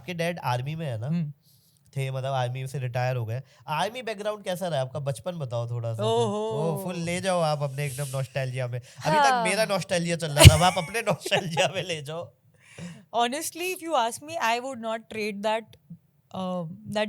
आपके dad army में है ना? थे, मतलब आर्मी से रिटायर हो गए। आर्मी बैकग्राउंड कैसा रहा आपका? बचपन बताओ थोड़ा सा। ओ फुल ले जाओ आप अपने एकदम नॉस्टैल्जिया में। अभी तक मेरा नॉस्टैल्जिया चल रहा था, अब आप अपने नॉस्टैल्जिया में ले जाओ। Honestly, if you ask me, I would not trade that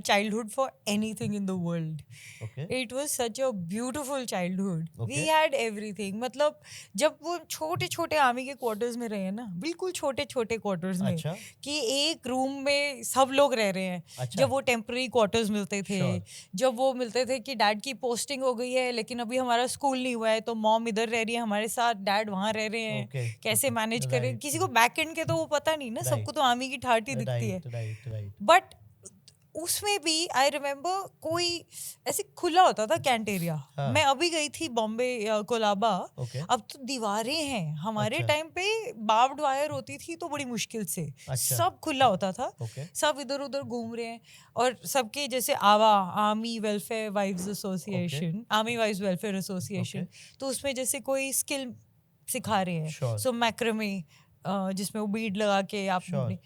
childhood for anything in the world. Okay. It was such a beautiful childhood. We Okay. had everything. मतलब जब वो छोटे छोटे आर्मी के क्वार्टर्स में रहे ना, बिल्कुल छोटे छोटे क्वार्टर्स में, अच्छा। कि एक रूम में सब लोग रह रहे हैं। अच्छा। जब वो टेम्पररी क्वार्टर्स मिलते थे, Sure. जब वो मिलते थे कि डैड की पोस्टिंग हो गई है लेकिन अभी हमारा स्कूल नहीं हुआ है, तो मॉम इधर रह रही है हमारे साथ, डैड वहाँ रह रहे हैं। Okay. कैसे मैनेज करें? Right. किसी को बैक एंड के तो वो पता नहीं ना, Right. सबको तो आर्मी की ठाठी दिखती है। राइट। बट उसमें भी आई रिमेम्बर कोई ऐसे खुला होता था कैंट एरिया। हाँ. मैं अभी गई थी बॉम्बे कोलाबा। Okay. अब तो दीवारें हैं। हमारे अच्छा. टाइम पे बार्ब्ड वायर होती थी तो बड़ी मुश्किल से। अच्छा. सब खुला होता था। Okay. सब इधर उधर घूम रहे हैं। और सबके जैसे आवा, army welfare wives association, army wives welfare association, तो उसमें जैसे कोई स्किल सिखा रहे हैं। Sure. सो मैक्रमे, जिसमें वो बीड लगा के आप Sure.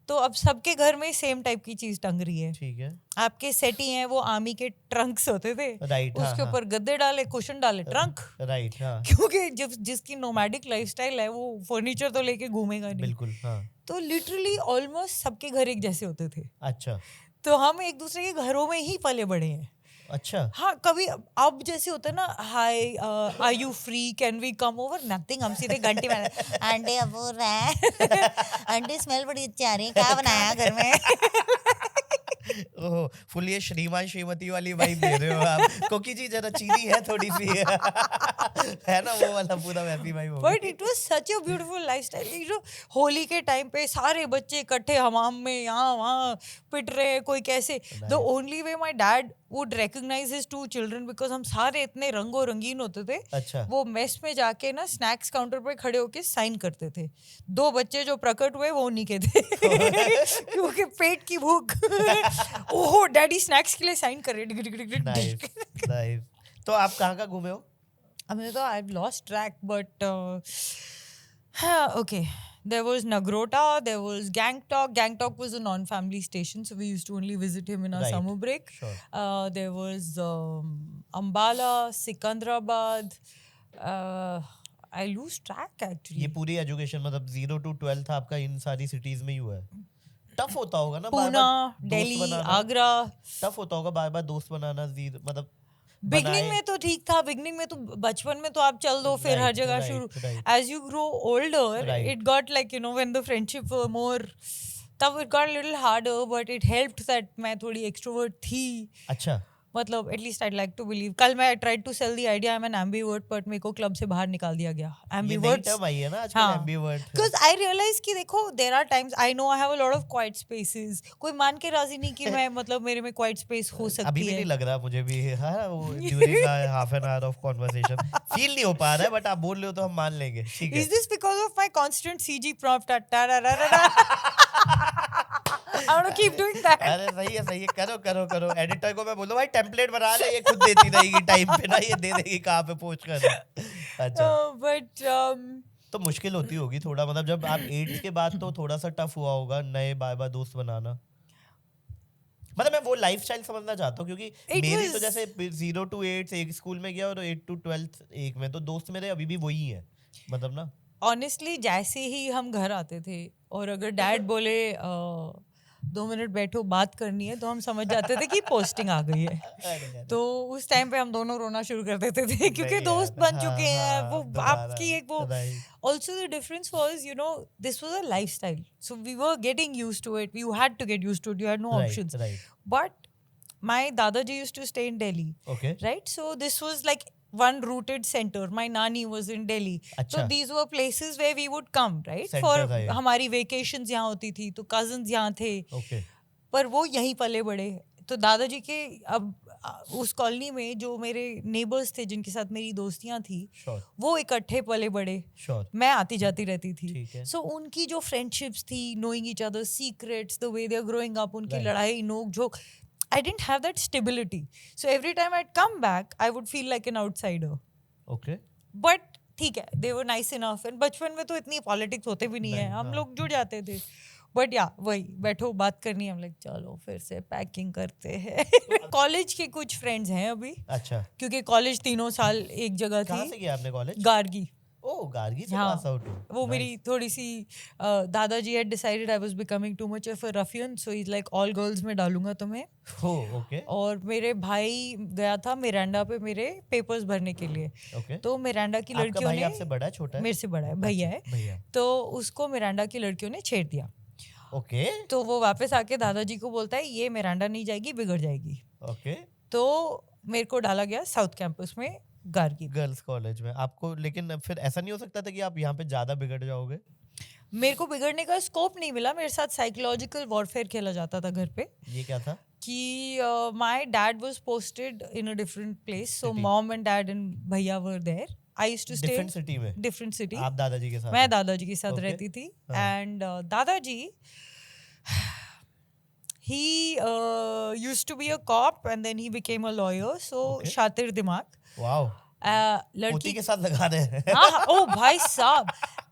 तो अब सबके घर में सेम टाइप की चीज टंग रही है। ठीक है। आपके सेटी हैं वो आर्मी के ट्रंक्स होते थे। राइट। उसके ऊपर गद्दे डाले, कुशन डाले, ट्रंक। राइट। हाँ। क्योंकि जब जिसकी नोमैडिक लाइफस्टाइल है वो फर्नीचर तो लेके घूमेगा नहीं। बिल्कुल। हाँ। तो लिटरली ऑलमोस्ट सबके घर एक जैसे होते थे। अच्छा। तो हम एक दूसरे के घरों में ही पले बड़े हैं। अच्छा। हाँ, कभी अब जैसे होता है ना, hi are you free, can we come over, nothing. हम सीधे घंटे में अंडे अबूर है, अंडे स्मेल बड़ी अच्छी आ रही है, क्या बनाया घर में? ओह, फुल ये श्रीमान श्रीमती वाली वाइब दे रहे हो आप। कोकी जी जरा चीनी है थोड़ी सी, है ना वो वाला पूरा वैसी वाइब हो गई। But it was such a beautiful lifestyle. जो होली के टाइम पे सारे बच्चे इकट्ठे हमाम में यहाँ वहाँ पिट रहे हैं, कोई कैसे। The only way my dad would recognise his two children, because हम सारे इतने रंगो रंगीन होते थे। अच्छा। वो मेस में जाके ना स्नैक्स काउंटर पे खड़े होके साइन करते थे। 2 बच्चे जो प्रकट हुए वो उन्हीं के थे, क्योंकि पेट की भूख। ओहो, डैडी स्नैक्स के लिए साइन कर रहे। नाइस। तो आप कहाँ घूमे हो? I mean, I've lost track, but okay. There was Nagrota, there was Gangtok. Gangtok was a non-family station, so we used to only visit him in our summer break. Sure. There was Ambala, Sikandrabad. I lose track actually. ये पूरी education मतलब 0 to 12 आपका इन सारी cities में ही हुआ है। Tough होता होगा ना पूना, दिल्ली, आगरा। टफ होता होगा बार बार दोस्त बनाना, मतलब बिगनिंग में तो ठीक था। बिगनिंग में तो बचपन में तो आप चल दो, फिर हर जगह शुरू। As you grow older it got like, you know, when the friendship more, तब it got little harder, but it helped that मैं थोड़ी एक्सट्रोवर्ट थी। अच्छा। मतलब at least I like to believe. कल मैं tried to sell the idea I am an ambivert, but मेरे को क्लब से बाहर निकाल दिया गया। एम्बीवर्ट टर्म आई है ना आजकल, एम्बीवर्ट। बिकॉज आई रियलाइज कि देखो, there are times I know I have a lot of quiet spaces. कोई मान के राजी नहीं कि मैं मतलब मेरे में क्वाइट स्पेस हो सकती है। अभी भी नहीं लग रहा मुझे भी, हाँ, वो during half an hour of conversation feel नहीं हो पा रहा है, बट आप बोल रहे हो तो हम मान लेंगे। ठीक है। Is this because of my constant CG prompt? I want to keep doing that. अरे सही है, करो। एडिटर को मैं बोलूं भाई टेम्पलेट बना ले, ये खुद देती रहेगी टाइम पे ना, ये दे देगी कहाँ पे पहुंच कर। अच्छा। बट तो मुश्किल होती होगी थोड़ा, मतलब जब आप 8 के बाद तो थोड़ा सा टफ हुआ होगा नए बार दोस्त बनाना। मतलब मैं वो लाइफस्टाइल समझना चाहता हूँ, क्योंकि मेरी तो जैसे 0 to 8 एक स्कूल में गया और 8 to 12 एक में, तो दोस्त मेरे अभी भी वही है, मतलब ना। ऑनेस्टली जैसे ही हम घर आते थे और अगर डैड बोले 2 मिनट बैठो बात करनी है, तो हम समझ जाते थे कि पोस्टिंग आ गई है। तो उस टाइम पे हम दोनों रोना शुरू कर देते थे, क्योंकि दोस्त बन चुके हैं। वो आपकी एक वो also the difference was, you know, this was a lifestyle, so we were getting used to it. You had to get used to it, you had no options. But my dadaji used to stay in Delhi, okay, right? So this was like one rooted center. My nani was in Delhi. So these were places where we would come, right? For हमारी vacations यहाँ होती थी, तो cousins यहाँ थे, पर वो यहीं पले बड़े। तो दादाजी के अब उस कॉलोनी में जो मेरे नेबर्स थे जिनके साथ मेरी दोस्तियां थी, वो इकट्ठे पले बड़े। मैं आती जाती रहती थी। सो उनकी जो फ्रेंडशिप्स थी, knowing each other secrets, the way they are growing up, उनकी लड़ाई नोक झोंक, I didn't have that stability. So every time I'd come back, I would feel like an outsider. Okay. But ठीक है, they were nice enough. And बचपन में तो इतनी पॉलिटिक्स होते भी नहीं है, हम लोग जुड़ जाते थे। बट या वही बैठो बात करनी है, हम लाइक चलो फिर से पैकिंग करते हैं। कॉलेज के कुछ फ्रेंड्स हैं अभी। अच्छा, क्योंकि कॉलेज 3 साल एक जगह थी। कहाँ से किया आपने कॉलेज? गार्गी। ओह, गार्गी से हाँ, पास आउट हो। वो मेरी थोड़ी सी दादाजी had decided I was becoming too much of a ruffian, so he's like all girls में डालूंगा तुम्हें। ओह, ओके और मेरे भाई गया था मिरांडा पे मेरे पेपर्स भरने के लिए। ओके। तो मिरांडा की आपका लड़कियों भाई ने, आपसे बड़ा है छोटा है? मेरे से बड़ा है, भैया है। भैया। तो उसको मिरांडा की लड़कियों ने छेड़ दिया। ओके तो वो वापस आके दादाजी को बोलता है ये मिरांडा नहीं जाएगी, बिगड़ जाएगी। ओके। तो मेरे को डाला गया साउथ कैंपस में, गार्गी गर्ल्स कॉलेज में आपको। लेकिन फिर ऐसा नहीं हो सकता था कि आप यहाँ पे ज्यादा बिगड़ जाओगे? मेरे को बिगड़ने का स्कोप नहीं मिला, मेरे साथ साइकोलॉजिकल वॉरफेयर खेला जाता था घर पे। ये क्या था? कि my dad was posted in a different place, so City. Mom and dad and भैया were there. I used to stay different city में? Different city. आप दादाजी के साथ? मैं दादाजी के साथ Okay. रहती थी। हाँ. एंड दादाजी he used to be a cop and then he became a lawyer, so Okay. शातिर दिमाग। वाओ, लड़की पोती के साथ लगा रहे हैं। हाँ, ओ भाई साहब,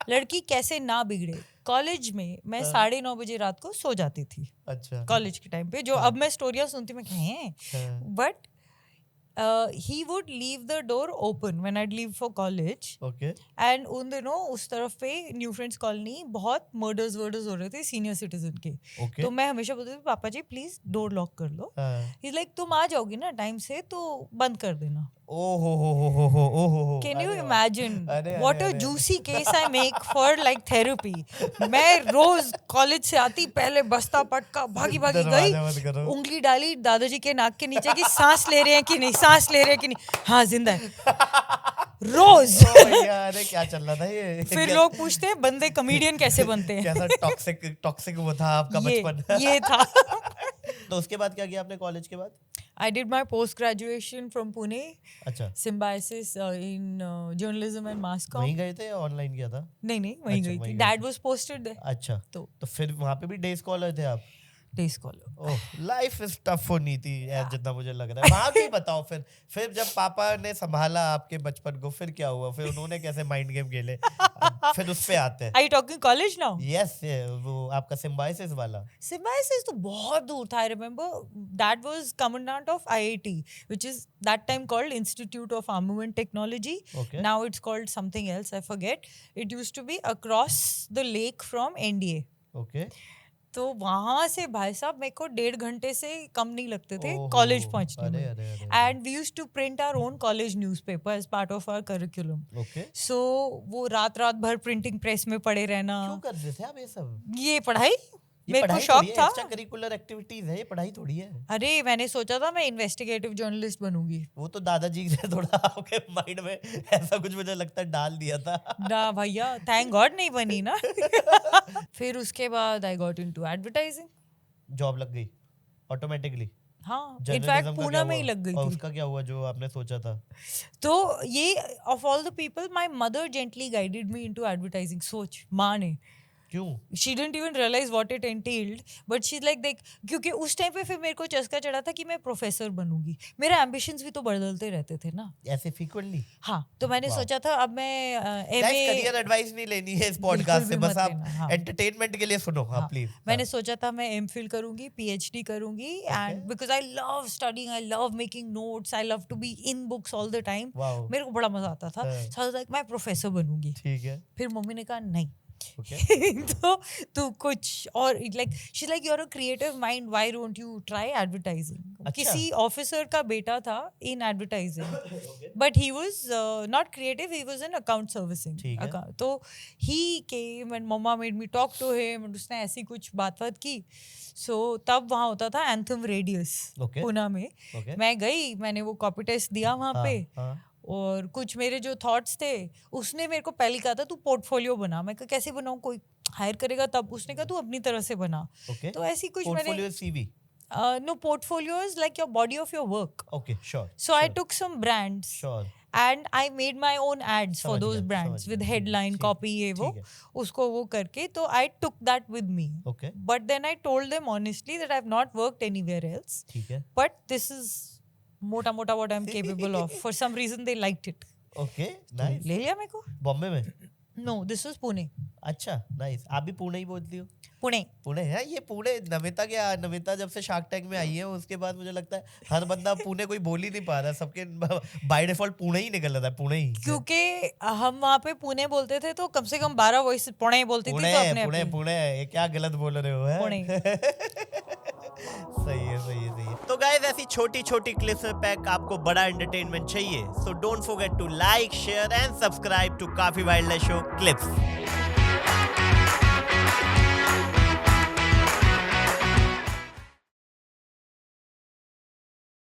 लड़की कैसे ना बिगड़े। कॉलेज में मैं हाँ. 9:30 बजे रात को सो जाती थी अच्छा। कॉलेज के टाइम पे, जो हाँ. अब मैं स्टोरियां सुनती मैं कहें। हाँ. But he would leave the door open when I'd leave for college. Okay and उन दिनों उस तरफ पे न्यू फ्रेंड्स कॉलोनी बहुत मर्डर्स वर्डर्स हो रहे थे सीनियर सिटीजन के। ओके। तो मैं हमेशा बोलती थी पापा जी प्लीज डोर लॉक कर लो। हाँ. He's like तुम आ जाओगी ना टाइम से तो बंद कर देना। ओहो। Can you अरे वाह. imagine अरे, what अरे, a अरे. juicy case I make for like therapy? मैं रोज कॉलेज से आती, पहले बस्ता पटका भागी भागी गई, दरवाजा बंद करो. उंगली डाली दादाजी के नाक के नीचे की सांस ले रहे हैं कि नहीं, सांस ले रहे हैं कि नहीं, हाँ जिंदा है, रोज। ओ भैया, अरे क्या चल रहा था ये? फिर लोग पूछते हैं बंदे कॉमेडियन कैसे बनते हैं। कैसा टॉक्सिक वो था आपका बचपन? ये था। तो उसके बाद क्या किया आपने कॉलेज के बाद? I did my post graduation from Pune, अच्छा, symbiosis in journalism and mass comm. वहीं गए थे या ऑनलाइन किया था? नहीं वहीं अच्छा, गई वहीं थी। गए Dad was posted there. अच्छा, तो फिर वहाँ पे भी डे स्कॉलर थे आप? Day scholar. Oh, life is tough होनी थी यार, जितना मुझे लग रहा है। वहाँ भी बताओ फिर जब पापा ने संभाला आपके बचपन को, फिर क्या हुआ? फिर उन्होंने कैसे माइंड गेम खेले? फिर उस पे आते हैं। Are you talking college now? Yes, वो आपका सिम्बायोसिस वाला। Symbiosis तो बहुत दूर था। I remember that was commandant of IIT, which is that time called Institute of Armament Technology. Okay. Now it's called something else, I forget. It used to be across the lake from NDA. Okay. तो वहां से भाई साहब मेरे को 1.5 घंटे से कम नहीं लगते थे ओहो, कॉलेज पहुंचने अरे, में। अरे, अरे, and we used to print our own college newspaper as part of our curriculum. Okay. So वो रात भर प्रिंटिंग प्रेस में पड़े रहना। क्यों कर रहे थे आप ये सब? ये पढ़ाई ये मेरे को पढ़ाई शौक थोड़ी है, था। एक्स्ट्रा करिकुलर एक्टिविटीज है, ये पढ़ाई थोड़ी है। अरे मैंने सोचा था मैं इन्वेस्टिगेटिव जर्नलिस्ट बनूंगी। वो तो दादाजी ने थोड़ा आपके माइंड में ऐसा कुछ मुझे लगता है डाल दिया था। ना भैया, थैंक गॉड नहीं बनी ना। फिर उसके बाद I got into advertising. Job लग गई ऑटोमेटिकली? हाँ, Journalism इनफैक्ट का पूना क्या में ही हुआ? लग गई और थी। उसका क्या हुआ जो आपने सोचा था? तो ये of all the people my mother gently guided me into advertising. सोच, माँ ने। क्यों? She didn't even realize what it entailed, but she's like देख, क्योंकि उस टाइम पे फिर मेरे को चस्का चढ़ा था कि मैं प्रोफेसर बनूंगी। मेरे एम्बिशंस भी तो बदलते रहते थे ना। ऐसे फ्रीक्वेंटली? हाँ, तो मैंने Wow. सोचा था अब मैं करियर एडवाइस नहीं लेनी है इस पॉडकास्ट से, बिल्कुल भी बस मत आप लेना, हाँ। एंटरटेनमेंट के लिए सुनो। हाँ, प्लीज। मैंने सोचा था मैं एमफिल करूंगी, पीएचडी करूंगी, and because I love studying, I love making notes, I love to be in books all the time. Wow, मेरे को बड़ा मजा आता था। हाँ। So I was like, मैं प्रोफेसर बनूंगी। ठीक है। फिर मम्मी ने कहा नहीं। ओके। तो तू कुछ और, like she like you are a creative mind, why don't you try advertising. अच्छा। किसी ऑफिसर का बेटा था in advertising, but he was not creative, he was in account servicing. ठीक है। तो ही केम एंड मम्मा made me talk to him, और उसने ऐसी कुछ बात की। सो तब वहाँ होता था एंथम रेडियस Okay. पुणे में। ओके। मैं गई, मैंने वो कॉपी टेस्ट दिया वहाँ पे, हाँ, और कुछ मेरे जो थॉट्स थे, उसने मेरे को पहले कहा था तू पोर्टफोलियो बना। मैं कहा कैसे बनाऊं, कोई हायर करेगा तब। उसने कहा तू अपनी तरह से बना। ओके। तो ऐसी कुछ पोर्टफोलियो मैंने CV? No, portfolio is like your body of your work. Okay, sure. So I took some brands sure. And I made my own ads for समझ दोज गया, ब्रांड्स समझ विद गया। हेडलाइन ठीक, copy, ये वो ठीक है। उसको वो करके। तो I took that with me, okay, but then I told them honestly that I have not worked anywhere else, ठीक है। बट दिस इज मोटा मोटा what I am capable of. For some reason they liked it. Okay, nice. ले लिया मेरे को। बॉम्बे में? No, this was Pune. अच्छा, नाइस. आप भी पुणे ही बोलती हो? पुणे. पुणे है ये. पुणे नमिता जब से शार्क टैंक में आई है उसके बाद मुझे लगता है हर बंदा पुणे कोई बोल ही नहीं पा रहा, सबके बाय डिफॉल्ट पुणे ही निकल रहा है, पुणे ही. क्योंकि हम वहाँ पे पुणे बोलते थे तो कम से कम 12 वॉइस पुणे बोलती थी, तो अपने पुणे पुणे ये क्या गलत बोल रहे हो है? पुणे. सही है. तो गाइस ऐसी छोटी छोटी क्लिप्स में पैक आपको बड़ा एंटरटेनमेंट चाहिए, so don't forget to like, share and subscribe to काफी वाइल्ड लाइफ शो क्लिप्स.